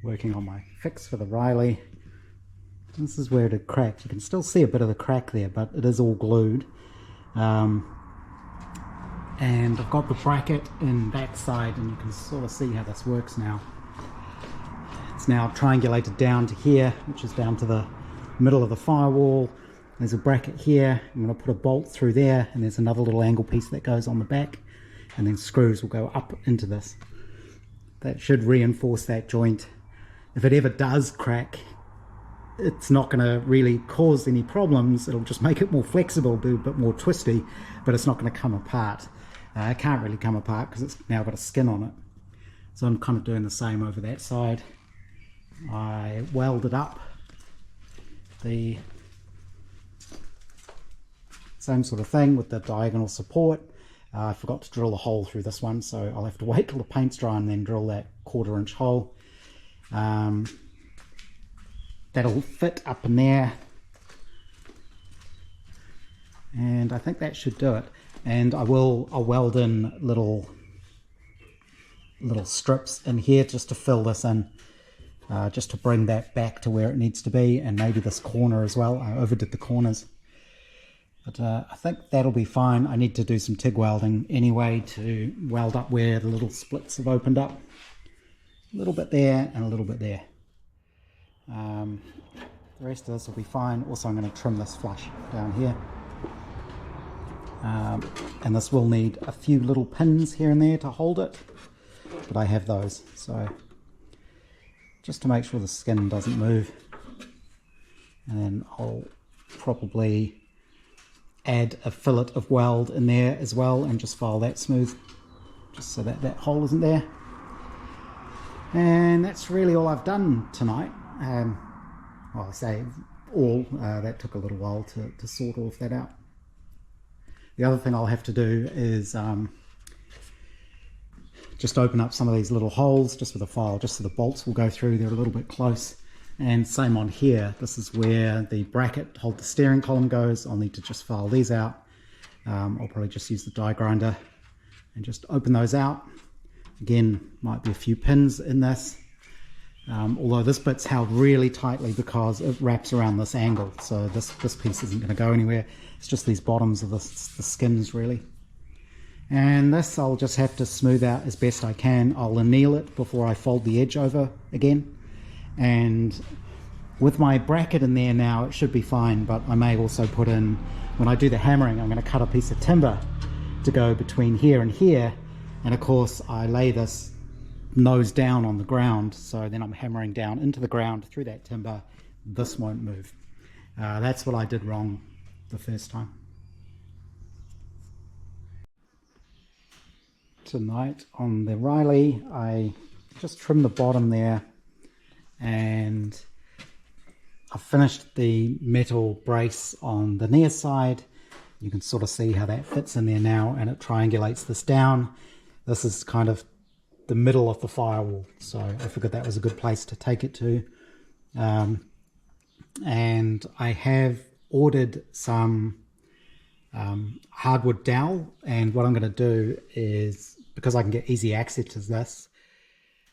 working on my fix for the Riley. This is where it had cracked. You can still see a bit of the crack there, but it is all glued. And I've got the bracket in that side, and you can sort of see how this works now. It's now triangulated down to here, which is down to the middle of the firewall. There's a bracket here. I'm going to put a bolt through there, and there's another little angle piece that goes on the back, and then screws will go up into this. That should reinforce that joint. If it ever does crack, it's not going to really cause any problems. It'll just make it more flexible, be a bit more twisty, but it's not going to come apart. It can't really come apart because it's now got a skin on it. So I'm kind of doing the same over that side. I welded up the same sort of thing with the diagonal support. I forgot to drill a hole through this one, so I'll have to wait till the paint's dry and then drill that 1/4 inch hole. That'll fit up in there, and I think that should do it. And I'll weld in little strips in here just to fill this in, just to bring that back to where it needs to be, and maybe this corner as well. I overdid the corners, but I think that'll be fine. I need to do some TIG welding anyway to weld up where the little splits have opened up. A little bit there and a little bit there. The rest of this will be fine. Also, I'm going to trim this flush down here. And this will need a few little pins here and there to hold it, but I have those, so just to make sure the skin doesn't move. And then I'll probably add a fillet of weld in there as well and just file that smooth, just so that that hole isn't there. And that's really all I've done tonight. Well, I say all, that took a little while to sort all of that out. The other thing I'll have to do is just open up some of these little holes just with a file, just so the bolts will go through. They're a little bit close. And same on here. This is where the bracket to hold the steering column goes. I'll need to just file these out. I'll probably just use the die grinder and just open those out. Again, might be a few pins in this. Although this bit's held really tightly because it wraps around this angle, so this piece isn't going to go anywhere. It's just these bottoms of the skins really. And this I'll just have to smooth out as best I can. I'll anneal it before I fold the edge over again. And with my bracket in there now, it should be fine, but I may also put in, when I do the hammering, I'm going to cut a piece of timber to go between here and here. And of course I lay this nose down on the ground, so then I'm hammering down into the ground through that timber. This won't move. That's what I did wrong the first time. Tonight on the Riley, I just trimmed the bottom there, and I finished the metal brace on the near side. You can sort of see how that fits in there now, and it triangulates this down. This is kind of the middle of the firewall, so I figured that was a good place to take it to. And I have ordered some hardwood dowel, and what I'm going to do is, because I can get easy access to this,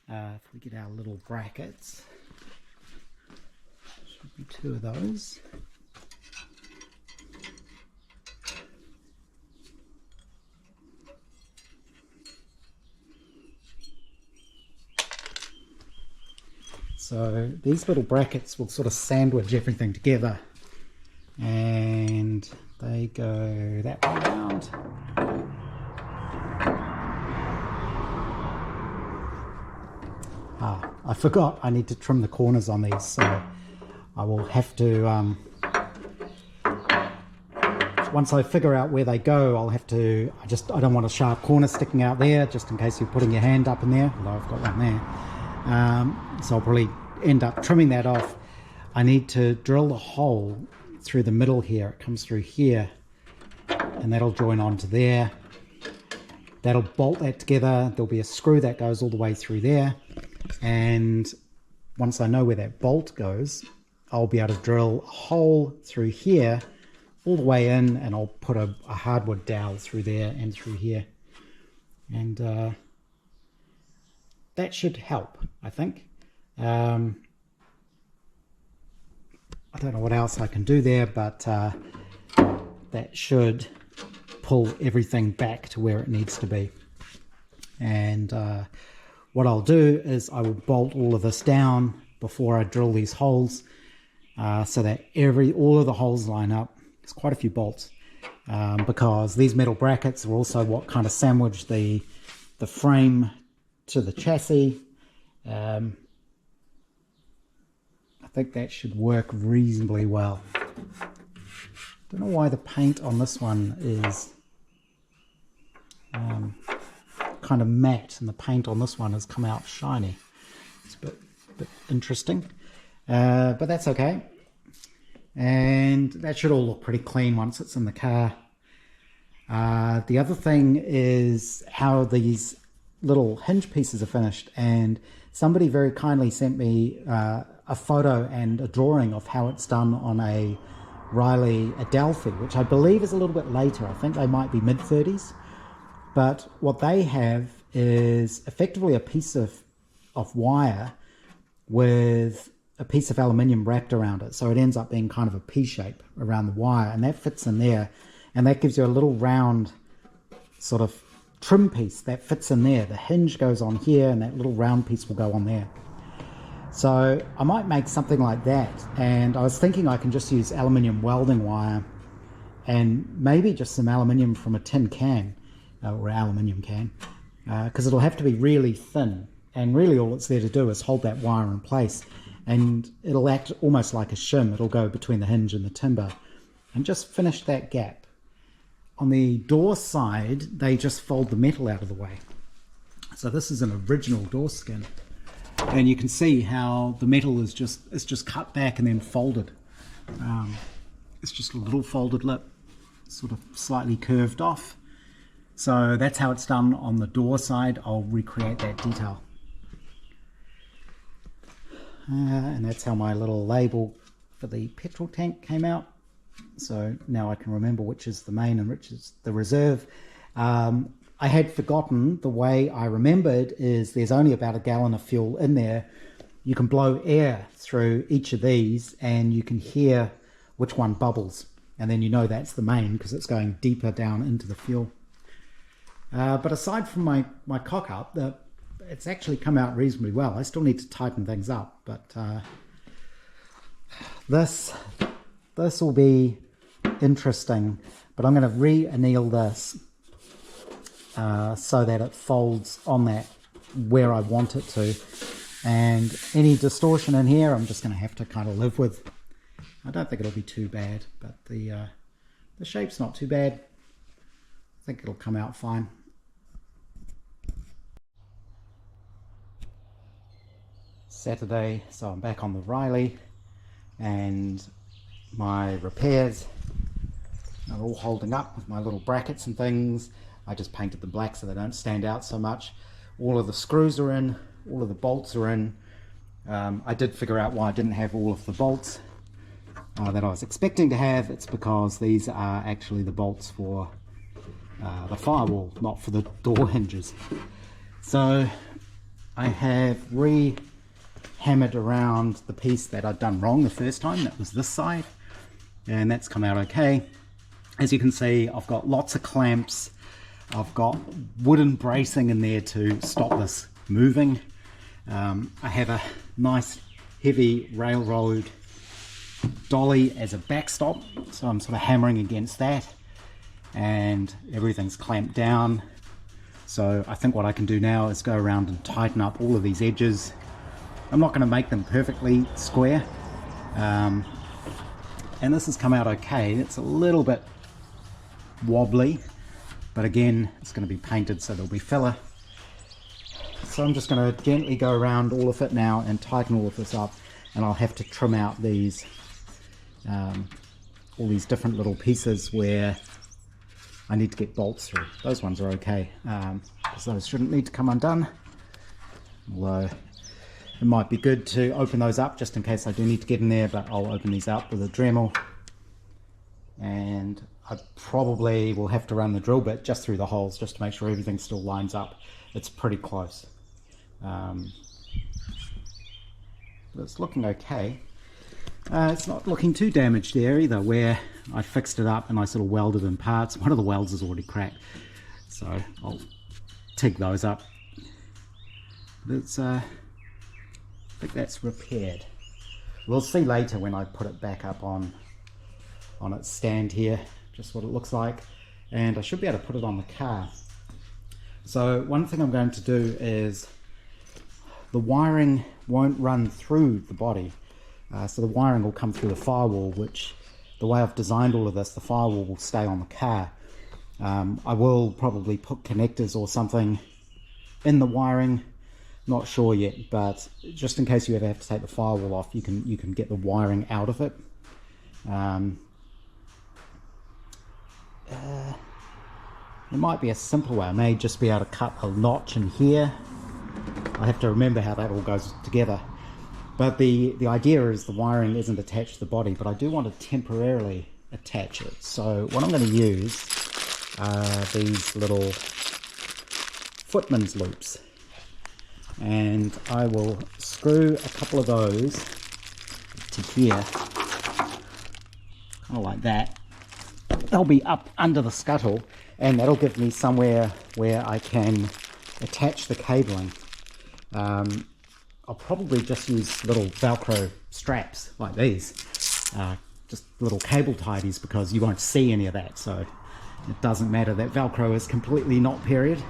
if we get our little brackets, should be 2 of those. So these little brackets will sort of sandwich everything together, and they go that way around. I forgot I need to trim the corners on these, so I will have to, once I figure out where they go, I'll have to, I don't want a sharp corner sticking out there, just in case you're putting your hand up in there, although I've got one there. So I'll probably end up trimming that off. I need to drill a hole through the middle here. It comes through here, and that'll join onto there. That'll bolt that together. There'll be a screw that goes all the way through there, and once I know where that bolt goes, I'll be able to drill a hole through here all the way in, and I'll put a hardwood dowel through there and through here, and that should help, I think. I don't know what else I can do there, but that should pull everything back to where it needs to be. And what I'll do is I will bolt all of this down before I drill these holes, so that all of the holes line up. There's quite a few bolts, because these metal brackets are also what kind of sandwich the frame to the chassis. I think that should work reasonably well. Don't know why the paint on this one is kind of matte, and the paint on this one has come out shiny. It's a bit interesting, but that's okay. And that should all look pretty clean once it's in the car. The other thing is how these little hinge pieces are finished, and somebody very kindly sent me a photo and a drawing of how it's done on a Riley Adelphi, which I believe is a little bit later. I think they might be mid-30s. But what they have is effectively a piece of wire with a piece of aluminium wrapped around it. So it ends up being kind of a P shape around the wire, and that fits in there. And that gives you a little round sort of trim piece that fits in there. The hinge goes on here, and that little round piece will go on there. So I might make something like that. And I was thinking I can just use aluminium welding wire and maybe just some aluminium from a tin can, or aluminium can, because it'll have to be really thin, and really all it's there to do is hold that wire in place, and it'll act almost like a shim. It'll go between the hinge and the timber and just finish that gap. On the door side, they just fold the metal out of the way. So this is an original door skin, and you can see how the metal is just cut back and then folded. It's just a little folded lip, sort of slightly curved off. So that's how it's done on the door side. I'll recreate that detail. And that's how my little label for the petrol tank came out. So now I can remember which is the main and which is the reserve. I had forgotten, the way I remembered is there's only about 1 gallon of fuel in there. You can blow air through each of these and you can hear which one bubbles. And then you know that's the main because it's going deeper down into the fuel. But aside from my cock-up, it's actually come out reasonably well. I still need to tighten things up, but this will be interesting. But I'm going to re-anneal this so that it folds on that where I want it to. And any distortion in here, I'm just going to have to kind of live with. I don't think it'll be too bad, but the shape's not too bad. I think it'll come out fine. Saturday, so I'm back on the Riley, and my repairs are all holding up with my little brackets and things. I just painted them black so they don't stand out so much. All of the screws are in, all of the bolts are in. I did figure out why I didn't have all of the bolts that I was expecting to have. It's because these are actually the bolts for the firewall, not for the door hinges. So I have hammered around the piece that I'd done wrong the first time. That was this side, and that's come out okay. As you can see, I've got lots of clamps. I've got wooden bracing in there to stop this moving. I have a nice heavy railroad dolly as a backstop, so I'm sort of hammering against that, and everything's clamped down. So I think what I can do now is go around and tighten up all of these edges. I'm not going to make them perfectly square, and this has come out okay. It's a little bit wobbly, but again, it's going to be painted, so there'll be filler. So I'm just going to gently go around all of it now and tighten all of this up, and I'll have to trim out these all these different little pieces where I need to get bolts through. Those ones are okay, so those shouldn't need to come undone, although it might be good to open those up just in case I do need to get in there. But I'll open these up with a Dremel, and I probably will have to run the drill bit just through the holes just to make sure everything still lines up. It's pretty close. but it's looking okay. It's not looking too damaged there either, where I fixed it up and I sort of welded in parts. One of the welds is already cracked, so I'll TIG those up. It's, I think that's repaired. We'll see later when I put it back up on its stand here, just what it looks like, and I should be able to put it on the car. So one thing I'm going to do is, the wiring won't run through the body, so the wiring will come through the firewall, which, the way I've designed all of this, the firewall will stay on the car. I will probably put connectors or something in the wiring, not sure yet, but just in case you ever have to take the firewall off, you can get the wiring out of it. There might be a simpler way. I may just be able to cut a notch in here. I have to remember how that all goes together. But the idea is the wiring isn't attached to the body, but I do want to temporarily attach it. So what I'm going to use are these little footman's loops. And I will screw a couple of those to here, kind of like that. They'll be up under the scuttle, and that'll give me somewhere where I can attach the cabling. I'll probably just use little Velcro straps like these, just little cable tidies, because you won't see any of that, so it doesn't matter that Velcro is completely not period.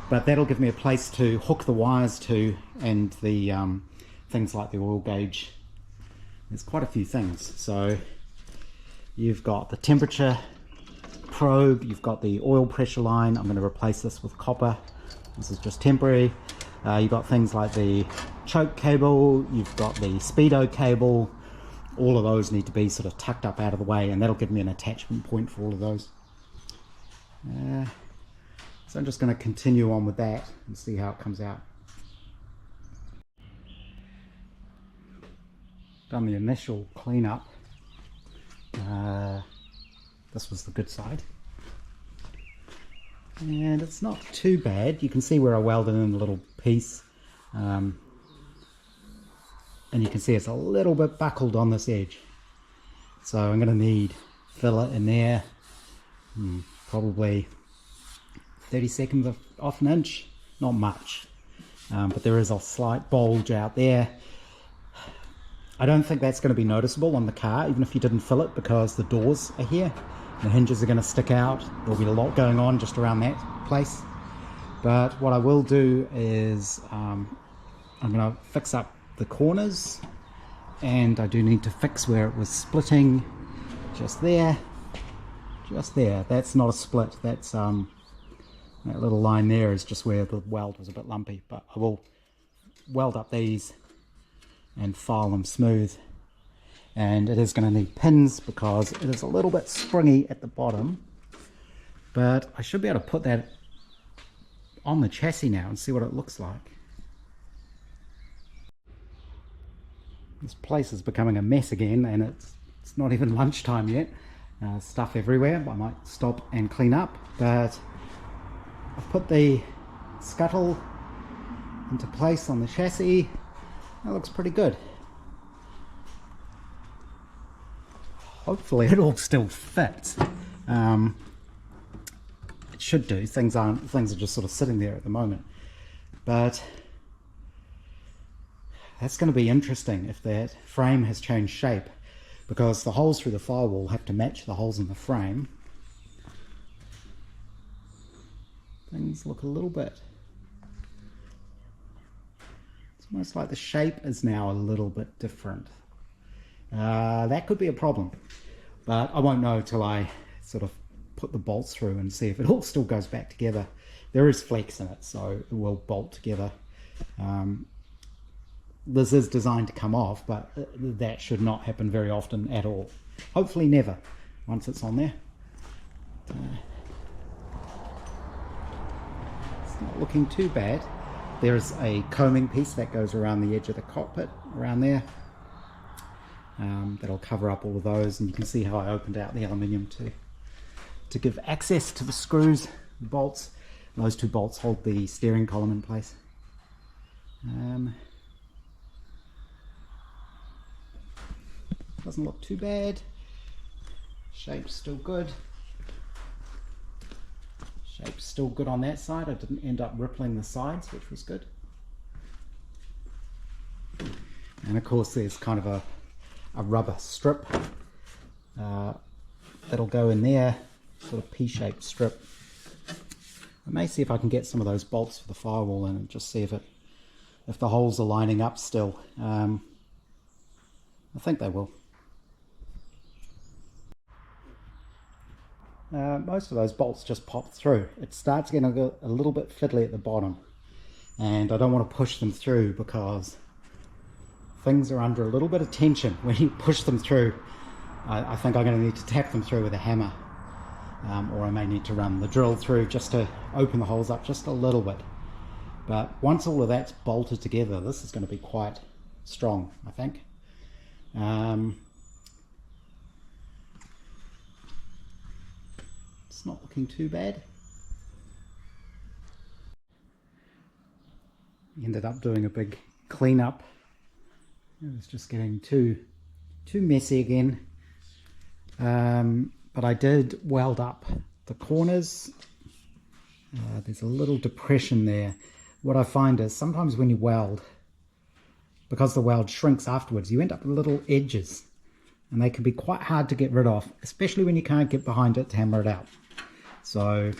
But that'll give me a place to hook the wires to, and the things like the oil gauge. There's quite a few things. So you've got the temperature probe, you've got the oil pressure line. I'm going to replace this with copper. This is just temporary. You've got things like the choke cable, you've got the speedo cable. All of those need to be sort of tucked up out of the way, and that'll give me an attachment point for all of those. So I'm just going to continue on with that and see how it comes out. Done the initial cleanup. This was the good side. And it's not too bad. You can see where I welded in a little piece. And you can see it's a little bit buckled on this edge. So I'm going to need fillet in there. Probably 30 off an inch. Not much. But there is a slight bulge out there. I don't think that's going to be noticeable on the car, even if you didn't fill it, because the doors are here. The hinges are going to stick out. There'll be a lot going on just around that place. But what I will do is I'm going to fix up the corners, and I do need to fix where it was splitting. Just there. Just there. That's not a split. That's that little line there is just where the weld was a bit lumpy. But I will weld up these and file them smooth. And it is going to need pins because it is a little bit springy at the bottom, but I should be able to put that on the chassis now and see what it looks like. This place is becoming a mess again, and it's not even lunchtime yet. Stuff everywhere. I might stop and clean up, but I've put the scuttle into place on the chassis. That looks pretty good. Hopefully it all still fits. It should do. Things are just sort of sitting there at the moment. But that's going to be interesting if that frame has changed shape, because the holes through the firewall have to match the holes in the frame. Things look a little bit... It's almost like the shape is now a little bit different. That could be a problem, but I won't know till I sort of put the bolts through and see if it all still goes back together. There is flex in it, so it will bolt together. This is designed to come off, but that should not happen very often at all. Hopefully never, once it's on there. It's not looking too bad. There's a combing piece that goes around the edge of the cockpit, around there. That'll cover up all of those, and you can see how I opened out the aluminium to give access to the screws, the bolts. Those two bolts hold the steering column in place. doesn't look too bad. Shape's still good. Shape's still good on that side. I didn't end up rippling the sides, which was good. And of course there's kind of a rubber strip that'll go in there, sort of P-shaped strip. I may see if I can get some of those bolts for the firewall in and just see if the holes are lining up still. I think they will. Most of those bolts just pop through. It starts getting a little bit fiddly at the bottom, and I don't want to push them through because things are under a little bit of tension when you push them through. I think I'm going to need to tap them through with a hammer, or I may need to run the drill through just to open the holes up just a little bit. But once all of that's bolted together, this is going to be quite strong, I think. It's not looking too bad. Ended up doing a big cleanup. It was just getting too messy again. But I did weld up the corners. There's a little depression there. What I find is sometimes when you weld, because the weld shrinks afterwards, you end up with little edges, and they can be quite hard to get rid of, especially when you can't get behind it to hammer it out. So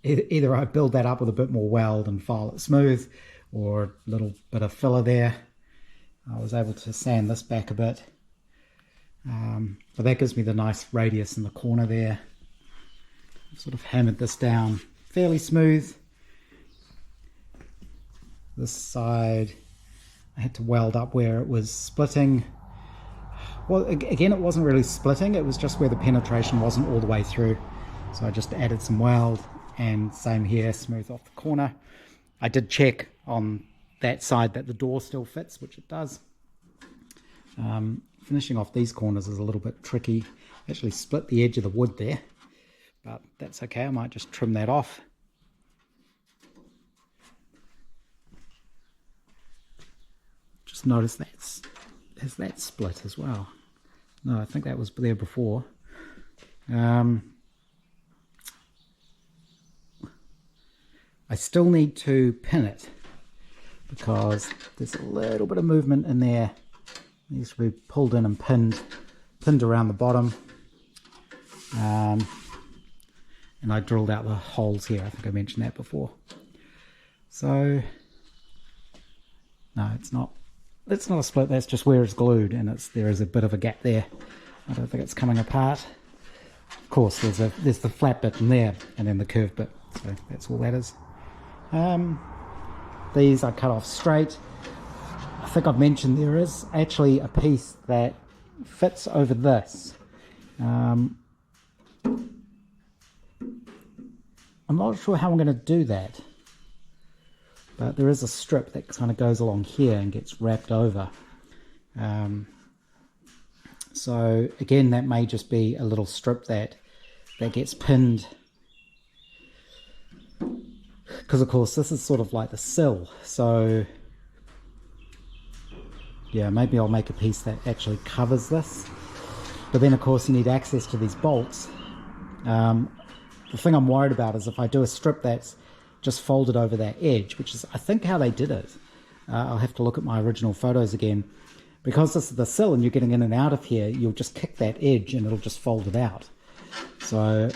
either I build that up with a bit more weld and file it smooth, or a little bit of filler there. I was able to sand this back a bit, but that gives me the nice radius in the corner there. I've sort of hammered this down fairly smooth. This side I had to weld up where it was splitting. Well, again, it wasn't really splitting, it was just where the penetration wasn't all the way through. So I just added some weld, and same here, smooth off the corner. I did check on that side that the door still fits, which it does. Finishing off these corners is a little bit tricky. Actually split the edge of the wood there, but that's okay. I might just trim that off. Just notice has that split as well. No, I think that was there before. I still need to pin it because there's a little bit of movement in there. It needs to be pulled in and pinned around the bottom. And I drilled out the holes here. I think I mentioned that before. So no, it's not a split. That's just where it's glued, and there is a bit of a gap there. I don't think it's coming apart. Of course, there's the flat bit in there, and then the curved bit. So that's all that is. These I cut off straight. I think I've mentioned there is actually a piece that fits over this. I'm not sure how I'm going to do that, but there is a strip that kind of goes along here and gets wrapped over. So again, that may just be a little strip that gets pinned, because of course this is sort of like the sill. So yeah, maybe I'll make a piece that actually covers this, but then of course you need access to these bolts. The thing I'm worried about is if I do a strip that's just folded over that edge, which is I think how they did it. I'll have to look at my original photos again. Because this is the sill and you're getting in and out of here, you'll just kick that edge and it'll just fold it out. So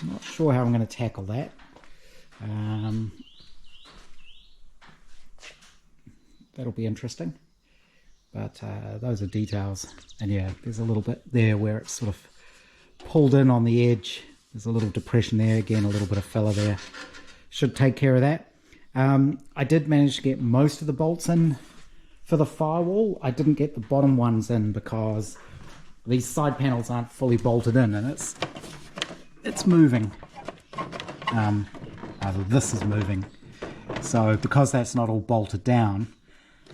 I'm not sure how I'm going to tackle that. That'll be interesting. But those are details. And yeah, there's a little bit there where it's sort of pulled in on the edge. There's a little depression there, again a little bit of filler there. Should take care of that. I did manage to get most of the bolts in for the firewall. I didn't get the bottom ones in because these side panels aren't fully bolted in, and it's moving. This is moving. So because that's not all bolted down,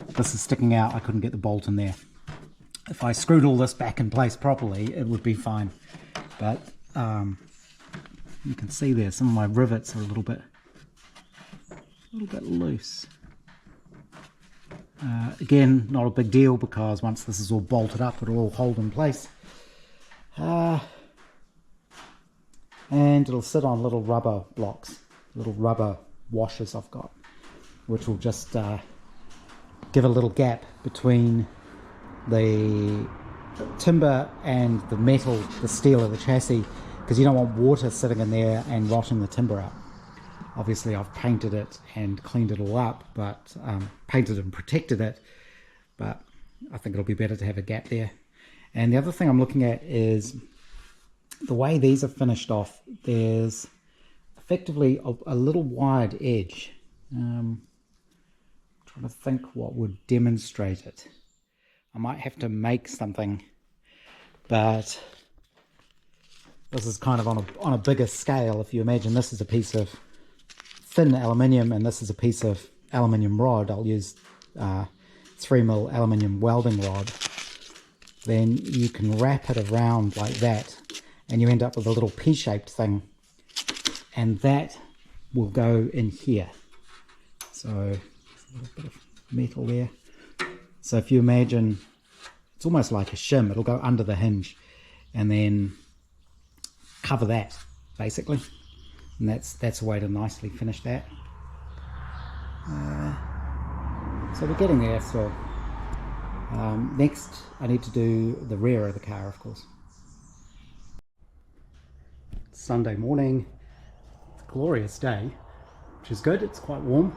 this is sticking out. I couldn't get the bolt in there. If I screwed all this back in place properly, it would be fine. But you can see there some of my rivets are a little bit loose. Again, not a big deal because once this is all bolted up, it'll all hold in place. And it'll sit on little rubber blocks, little rubber washers I've got, which will just give a little gap between the timber and the metal, the steel of the chassis, because you don't want water sitting in there and rotting the timber out. Obviously I've painted it and cleaned it all up, but painted and protected it, but I think it'll be better to have a gap there. And the other thing I'm looking at is the way these are finished off. There's effectively a little wide edge. Trying to think what would demonstrate it. I might have to make something, but this is kind of on a bigger scale. If you imagine this is a piece of thin aluminium and this is a piece of aluminium rod, I'll use 3mm aluminium welding rod, then you can wrap it around like that and you end up with a little P-shaped thing, and that will go in here. So a little bit of metal there. So if you imagine, it's almost like a shim. It'll go under the hinge and then cover that basically, and that's a way to nicely finish that. So we're getting there still. Next I need to do the rear of the car, of course. Sunday morning, it's a glorious day, which is good. It's quite warm.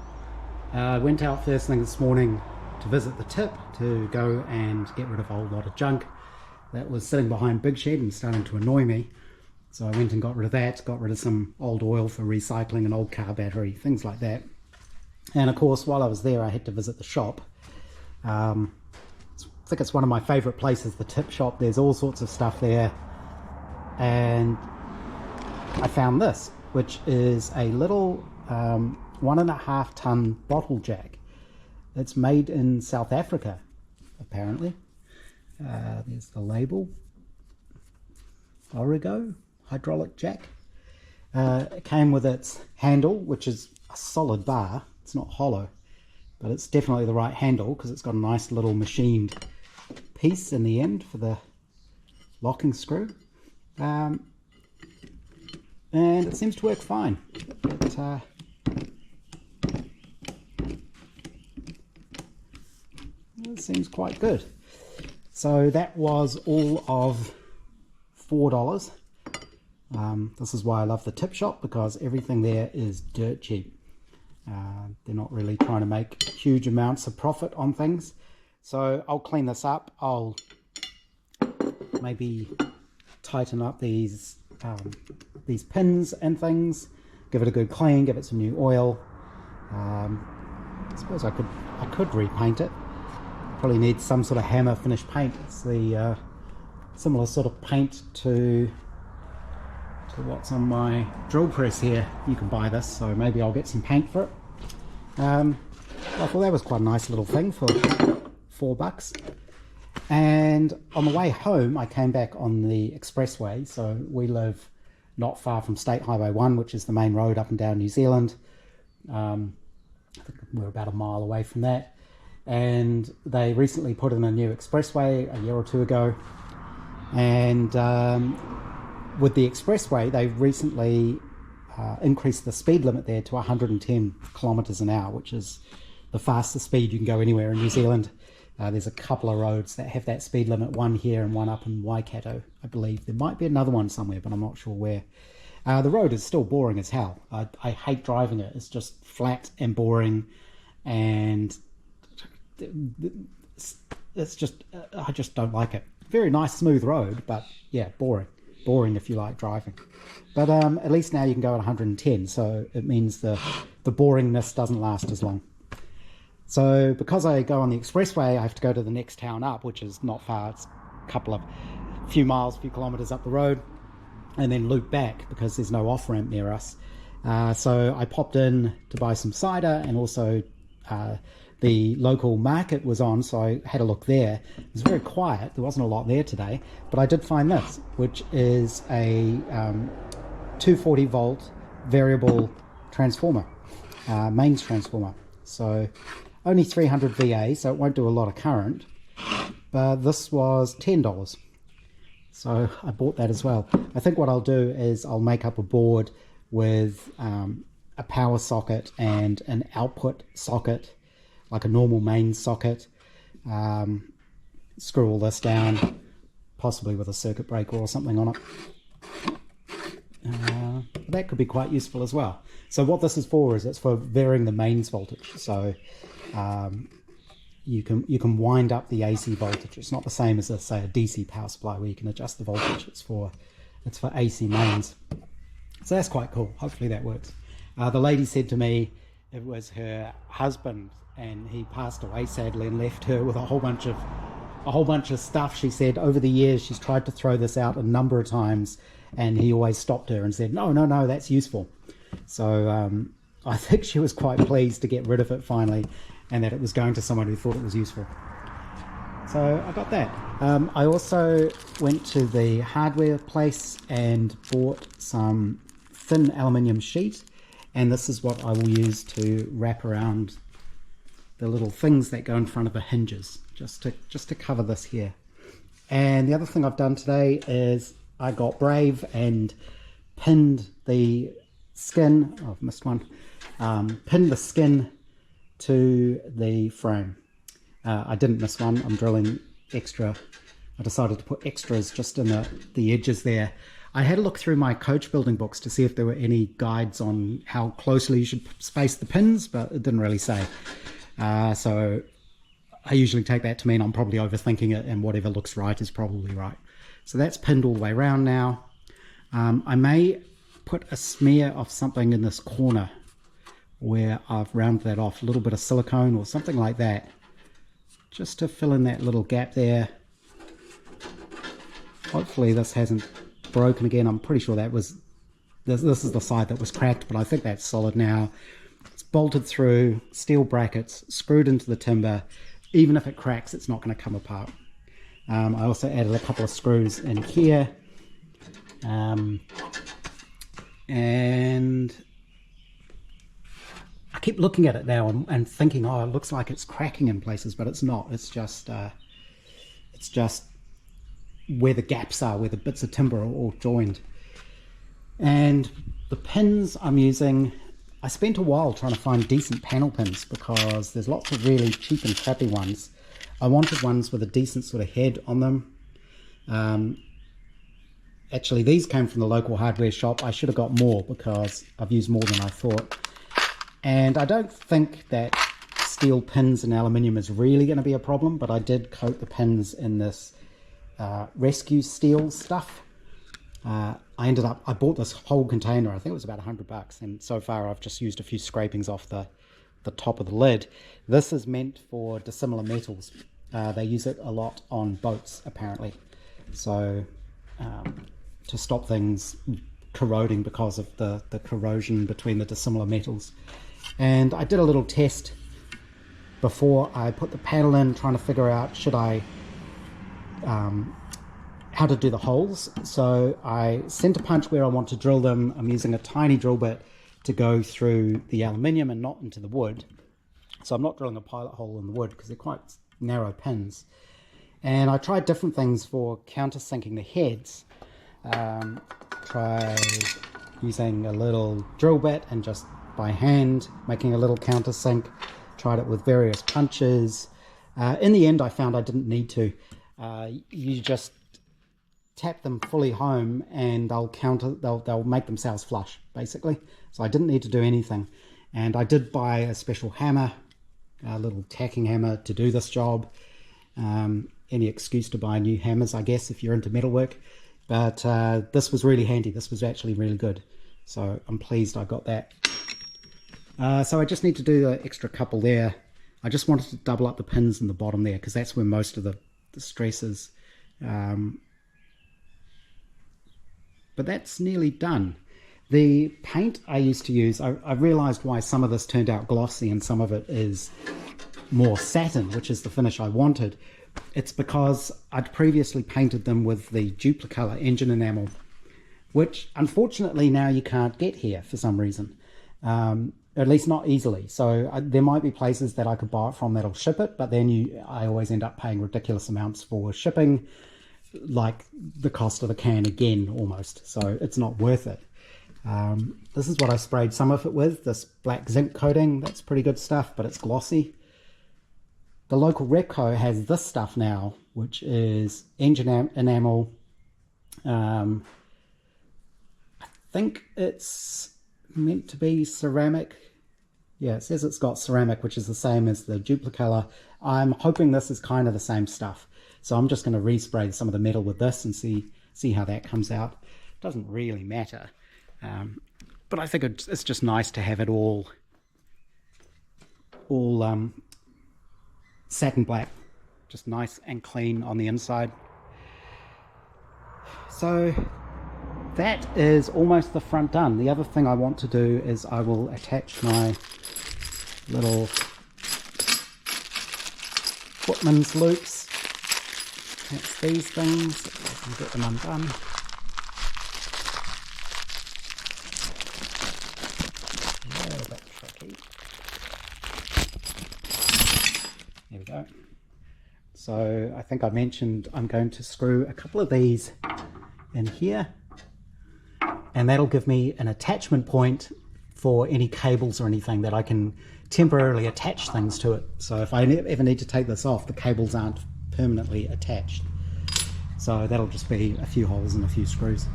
I went out first thing this morning to visit the tip to go and get rid of a whole lot of junk that was sitting behind Big Shed and starting to annoy me. So I went and got rid of that, got rid of some old oil for recycling, an old car battery, things like that. And of course, while I was there, I had to visit the shop. I think it's one of my favorite places, the tip shop. There's all sorts of stuff there. And I found this, which is a little 1.5 ton bottle jack. It's made in South Africa, apparently. There's the label. Origo hydraulic jack. It came with its handle, which is a solid bar. It's not hollow, but it's definitely the right handle because it's got a nice little machined piece in the end for the locking screw. And it seems to work fine. It seems quite good. So that was all of $4. This is why I love the tip shop, because everything there is dirt cheap. They're not really trying to make huge amounts of profit on things. So I'll clean this up. I'll maybe tighten up these pins and things, give it a good clean, give it some new oil. I suppose I could repaint it. Probably need some sort of hammer finish paint. It's the similar sort of paint to what's on my drill press here. You can buy this, so maybe I'll get some paint for it. I thought that was quite a nice little thing for $4. And on the way home, I came back on the expressway. So we live not far from State Highway 1, which is the main road up and down New Zealand. I think we're about a mile away from that. And they recently put in a new expressway a year or two ago. And with the expressway, they recently increased the speed limit there to 110 kilometers an hour, which is the fastest speed you can go anywhere in New Zealand. There's a couple of roads that have that speed limit, one here and one up in Waikato, I believe. There might be another one somewhere, but I'm not sure where. The road is still boring as hell. I hate driving it. It's just flat and boring, and it's just, I just don't like it. Very nice, smooth road, but yeah, boring. Boring if you like driving. But at least now you can go at 110, so it means the boringness doesn't last as long. So because I go on the expressway, I have to go to the next town up, which is not far. It's a few miles, a few kilometers up the road, and then loop back because there's no off-ramp near us. So I popped in to buy some cider, and also the local market was on, so I had a look there. It was very quiet. There wasn't a lot there today, but I did find this, which is a 240 volt variable transformer, mains transformer. So only 300 VA, so it won't do a lot of current, but this was $10. So I bought that as well. I think what I'll do is I'll make up a board with a power socket and an output socket, like a normal main socket. Screw all this down, possibly with a circuit breaker or something on it. That could be quite useful as well. So what this is for is it's for varying the mains voltage. So you can wind up the AC voltage. It's not the same as say a DC power supply where you can adjust the voltage. It's for AC mains. So that's quite cool. Hopefully that works. The lady said to me it was her husband, and he passed away sadly and left her with a whole bunch of stuff. She said over the years she's tried to throw this out a number of times, and he always stopped her and said, no, that's useful. So I think she was quite pleased to get rid of it finally, and that it was going to someone who thought it was useful. So I got that. I also went to the hardware place and bought some thin aluminium sheet, and this is what I will use to wrap around the little things that go in front of the hinges, just to cover this here. And the other thing I've done today is I got brave and pinned the skin, oh, I've missed one, pinned the skin to the frame. I didn't miss one. I'm drilling extra. I decided to put extras just in the edges there. I had a look through my coach building books to see if there were any guides on how closely you should space the pins, but it didn't really say. So I usually take that to mean I'm probably overthinking it, and whatever looks right is probably right. So that's pinned all the way around now. I may put a smear of something in this corner where I've rounded that off, a little bit of silicone or something like that, just to fill in that little gap there. Hopefully this hasn't broken again. I'm pretty sure that was, this is the side that was cracked, but I think that's solid now. It's bolted through, steel brackets, screwed into the timber. Even if it cracks, it's not going to come apart. I also added a couple of screws in here. And I keep looking at it now and thinking, oh, it looks like it's cracking in places, but it's not. It's just where the gaps are, where the bits of timber are all joined. And the pins I'm using, I spent a while trying to find decent panel pins because there's lots of really cheap and crappy ones. I wanted ones with a decent sort of head on them. Actually, these came from the local hardware shop. I should have got more because I've used more than I thought. And I don't think that steel pins and aluminium is really going to be a problem, but I did coat the pins in this rescue steel stuff. I bought this whole container. I think it was about $100, and so far I've just used a few scrapings off the top of the lid. This is meant for dissimilar metals. They use it a lot on boats apparently, so to stop things corroding because of the corrosion between the dissimilar metals. And I did a little test before I put the panel in, trying to figure out should I how to do the holes. So I center punch where I want to drill them. I'm using a tiny drill bit to go through the aluminium and not into the wood. So I'm not drilling a pilot hole in the wood because they're quite narrow pins. And I tried different things for countersinking the heads. Tried using a little drill bit and just by hand making a little countersink. Tried it with various punches. In the end I found I didn't need to. You just tap them fully home and they'll make themselves flush basically. So I didn't need to do anything. And I did buy a special hammer, a little tacking hammer to do this job. Any excuse to buy new hammers, I guess, if you're into metalwork. But this was really handy. This was actually really good. So I'm pleased I got that. So I just need to do the extra couple there. I just wanted to double up the pins in the bottom there because that's where most of the stress is. But that's nearly done. The paint I used to use, I realized why some of this turned out glossy and some of it is more satin, which is the finish I wanted. It's because I'd previously painted them with the Duplicolor engine enamel, which unfortunately now you can't get here for some reason. at least not easily. So there might be places that I could buy it from that'll ship it, but then I always end up paying ridiculous amounts for shipping, like the cost of the can again almost. So it's not worth it. This is what I sprayed some of it with, this black zinc coating. That's pretty good stuff, but it's glossy. The local Repco has this stuff now, which is engine enamel. I think it's meant to be ceramic. Yeah, it says it's got ceramic, which is the same as the duplicolor. I'm hoping this is kind of the same stuff. So I'm just going to respray some of the metal with this and see how that comes out. It doesn't really matter. But I think it's just nice to have it all satin black. Just nice and clean on the inside. So that is almost the front done. The other thing I want to do is I will attach my little footman's loops. That's these things. I can get them undone. A little bit tricky. There we go. So I think I mentioned I'm going to screw a couple of these in here, and that'll give me an attachment point for any cables or anything that I can temporarily attach things to it. So if I ever need to take this off, the cables aren't permanently attached. So that'll just be a few holes and a few screws.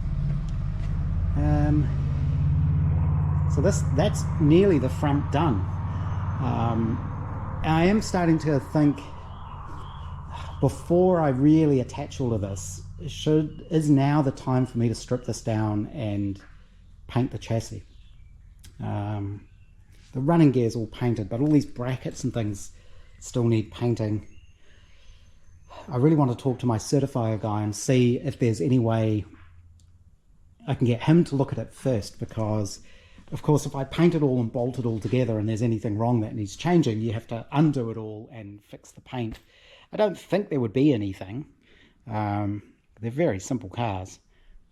So that's nearly the front done. I am starting to think, before I really attach all of this, is now the time for me to strip this down and paint the chassis. The running gear is all painted, but all these brackets and things still need painting. I really want to talk to my certifier guy and see if there's any way I can get him to look at it first, because of course if I paint it all and bolt it all together and there's anything wrong that needs changing, you have to undo it all and fix the paint. I don't think there would be anything. They're very simple cars,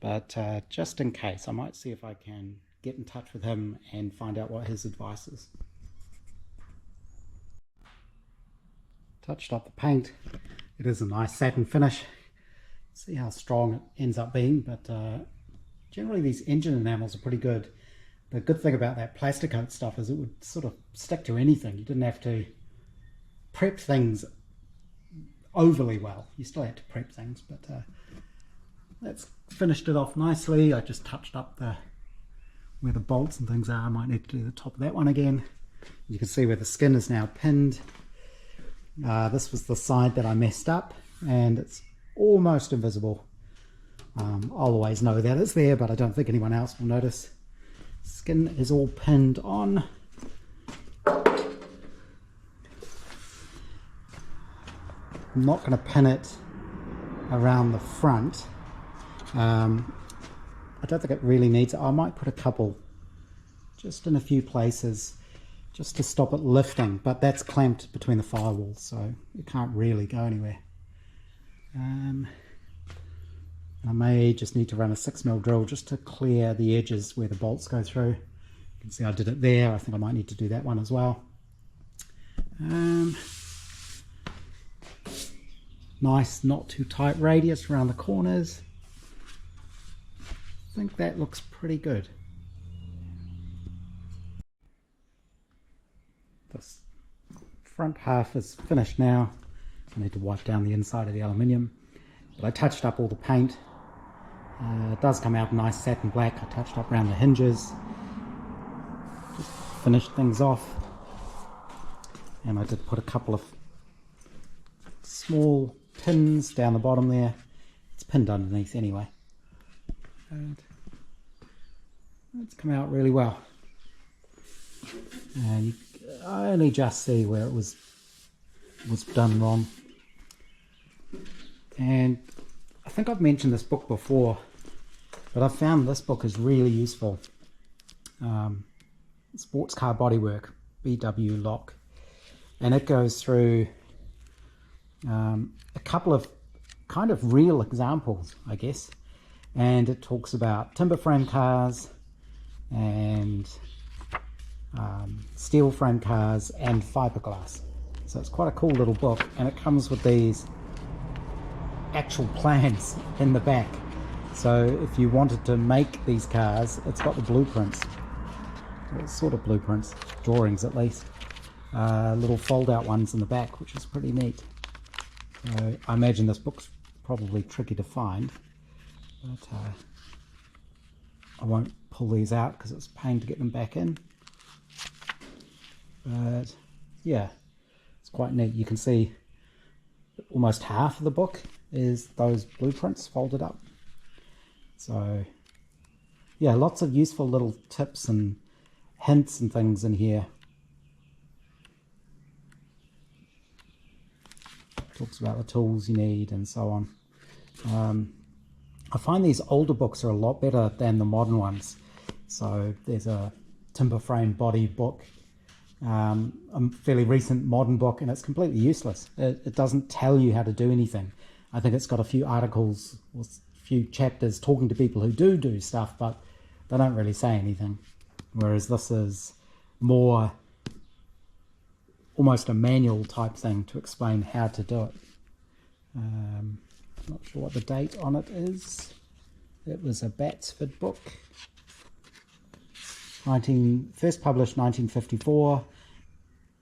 but just in case, I might see if I can get in touch with him and find out what his advice is. Touched up the paint. It is a nice satin finish. See how strong it ends up being, but generally these engine enamels are pretty good. The good thing about that plastic coat stuff is it would sort of stick to anything. You didn't have to prep things overly well. You still had to prep things, but that's finished it off nicely. I just touched up where the bolts and things are. I might need to do the top of that one again. You can see where the skin is now pinned. This was the side that I messed up, and it's almost invisible. I'll always know that it's there, but I don't think anyone else will notice. Skin is all pinned on. I'm not going to pin it around the front. I don't think it really needs it. I might put a couple just in a few places just to stop it lifting, but that's clamped between the firewalls, so it can't really go anywhere. I may just need to run a 6mm drill just to clear the edges where the bolts go through. You can see I did it there. I think I might need to do that one as well. Nice, not too tight radius around the corners. I think that looks pretty good. This front half is finished now. I need to wipe down the inside of the aluminium, but I touched up all the paint. It does come out nice satin black. I touched up around the hinges, just finished things off, and I did put a couple of small pins down the bottom there. It's pinned underneath anyway, and it's come out really well. And I only just see where it was done wrong. And I think I've mentioned this book before, but I've found this book is really useful. Sports Car Bodywork, BW Lock, and it goes through a couple of kind of real examples, I guess, and it talks about timber frame cars and steel frame cars and fiberglass. So it's quite a cool little book, and it comes with these actual plans in the back. So if you wanted to make these cars, it's got the blueprints, well, sort of blueprints, drawings at least, little fold out ones in the back, which is pretty neat. So I imagine this book's probably tricky to find, but I won't pull these out because it's a pain to get them back in. But yeah, it's quite neat. You can see almost half of the book is those blueprints folded up. So yeah, lots of useful little tips and hints and things in here. Talks about the tools you need and so on. I find these older books are a lot better than the modern ones. So there's a timber frame body book, a fairly recent modern book, and it's completely useless. It doesn't tell you how to do anything. I think it's got a few articles or a few chapters talking to people who do stuff, but they don't really say anything. Whereas this is more almost a manual type thing to explain how to do it. Not sure what the date on it is. It was a Batsford book. First published 1954.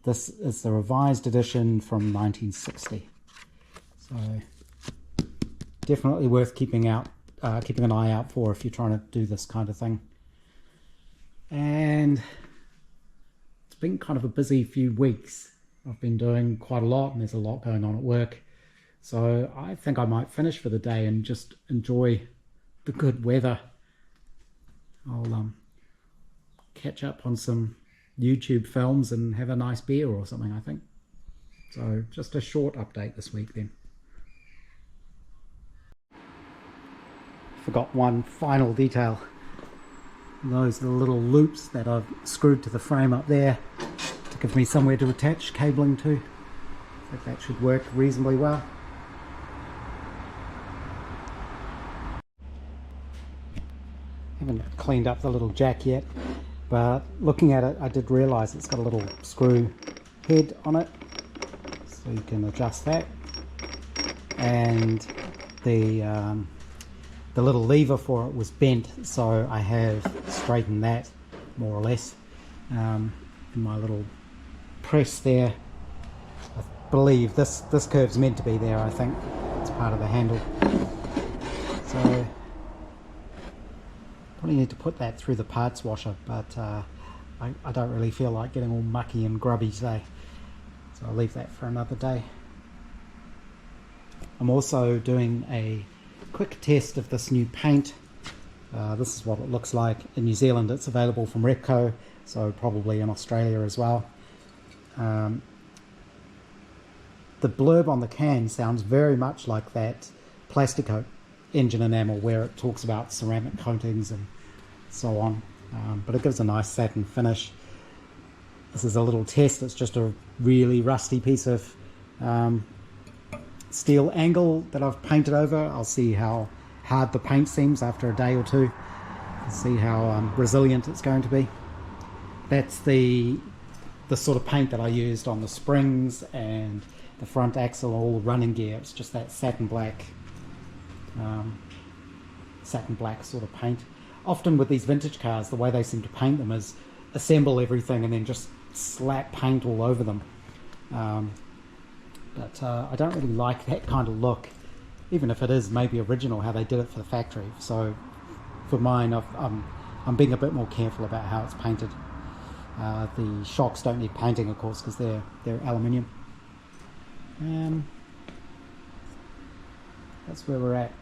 This is the revised edition from 1960. So definitely worth keeping an eye out for if you're trying to do this kind of thing. And it's been kind of a busy few weeks. I've been doing quite a lot, and there's a lot going on at work. So I think I might finish for the day and just enjoy the good weather. I'll catch up on some YouTube films and have a nice beer or something, I think. So just a short update this week then. Forgot one final detail. Those are the little loops that I've screwed to the frame up there to give me somewhere to attach cabling to. I think that should work reasonably well. Haven't cleaned up the little jack yet, but looking at it I did realise it's got a little screw head on it, so you can adjust that, and the little lever for it was bent, so I have straightened that more or less in my little press there. I believe this curve's meant to be there. I think it's part of the handle, so probably need to put that through the parts washer, but I don't really feel like getting all mucky and grubby today, so I'll leave that for another day. I'm also doing a quick test of this new paint. This is what it looks like. In New Zealand it's available from Repco, so probably in Australia as well. The blurb on the can sounds very much like that Plasticoat engine enamel where it talks about ceramic coatings and so on, but it gives a nice satin finish. This is a little test. It's just a really rusty piece of steel angle that I've painted over. I'll see how hard the paint seems after a day or two, and see how resilient it's going to be. That's the sort of paint that I used on the springs and the front axle, all the running gear. It's just that satin black sort of paint. Often with these vintage cars, the way they seem to paint them is assemble everything and then just slap paint all over them. But I don't really like that kind of look, even if it is maybe original how they did it for the factory. So for mine, I'm being a bit more careful about how it's painted. The shocks don't need painting, of course, because they're aluminium. That's where we're at.